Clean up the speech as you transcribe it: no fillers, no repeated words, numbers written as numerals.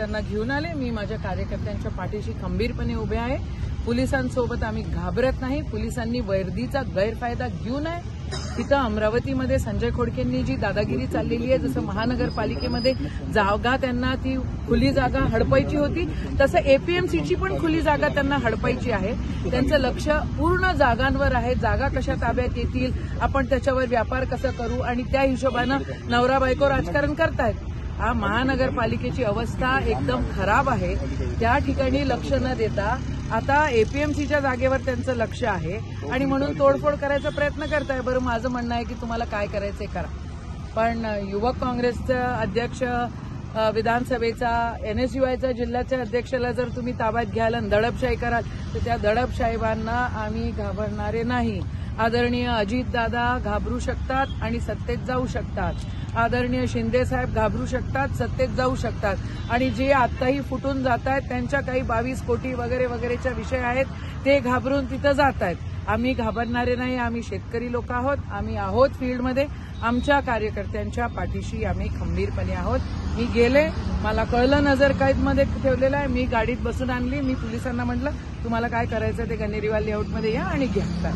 त्यांना घेऊन आले. मी माझ्या कार्यकर्त्यांच्या पाठीशी खंबीरपणे उभे आहे. पोलिसांसोबत आम्ही घाबरत नाही. पोलिसांनी वर्दीचा गैरफायदा घेऊ नये. तिथं अमरावतीमध्ये संजय खोडकेंनी जी दादागिरी चाललेली आहे, जसं महानगरपालिकेमध्ये जागा त्यांना ती खुली जागा हडपायची होती, तसं एपीएमसीची पण खुली जागा त्यांना हडपायची आहे. त्यांचं लक्ष पूर्ण जागांवर आहे. जागा कशा ताब्यात येतील, आपण त्याच्यावर व्यापार कसं करू, आणि त्या हिशोबानं नवरा बायको राजकारण करतायत. हा महानगरपालिकेची अवस्था एकदम खराब आहे. त्या ठिकाणी लक्ष न देता आता एपीएमसीच्या जागेवर त्यांचं लक्ष आहे आणि म्हणून तोडफोड करायचा प्रयत्न करताय. बरं, माझं म्हणणं आहे की तुम्हाला काय करायचंय करा, पण युवक काँग्रेसचा अध्यक्ष, विधानसभेचा, एनएसयूआयचा जिल्ह्याच्या अध्यक्षाला जर तुम्ही ताब्यात घ्याल आणि दडपशाही कराल तर त्या दडपशाहीबांना आम्ही घाबरणारे नाही. आदरणीय अजितदादा घाबरू शकतात आणि सत्तेत जाऊ शकतात. आदरणीय शिंदेसाहेब घाबरू शकतात, सत्तेत जाऊ शकतात. आणि जे आत्ताही फुटून जात आहेत त्यांच्या काही 22 कोटी वगैरे वगैरेच्या विषय आहेत, ते घाबरून तिथं जात आहेत. आम्ही घाबरणारे नाही. आम्ही शेतकरी लोक आहोत. आम्ही आहोत फील्डमध्ये. आमच्या कार्यकर्त्यांच्या पाठीशी आम्ही खंबीरपणे आहोत. मी गेले, मला कळलं नजर कैदमध्ये ठेवलेलं आहे. मी गाडीत बसून आणली. मी पोलिसांना म्हटलं तुम्हाला काय करायचं ते गणेरीवाल लेआउटमध्ये या आणि घ्या.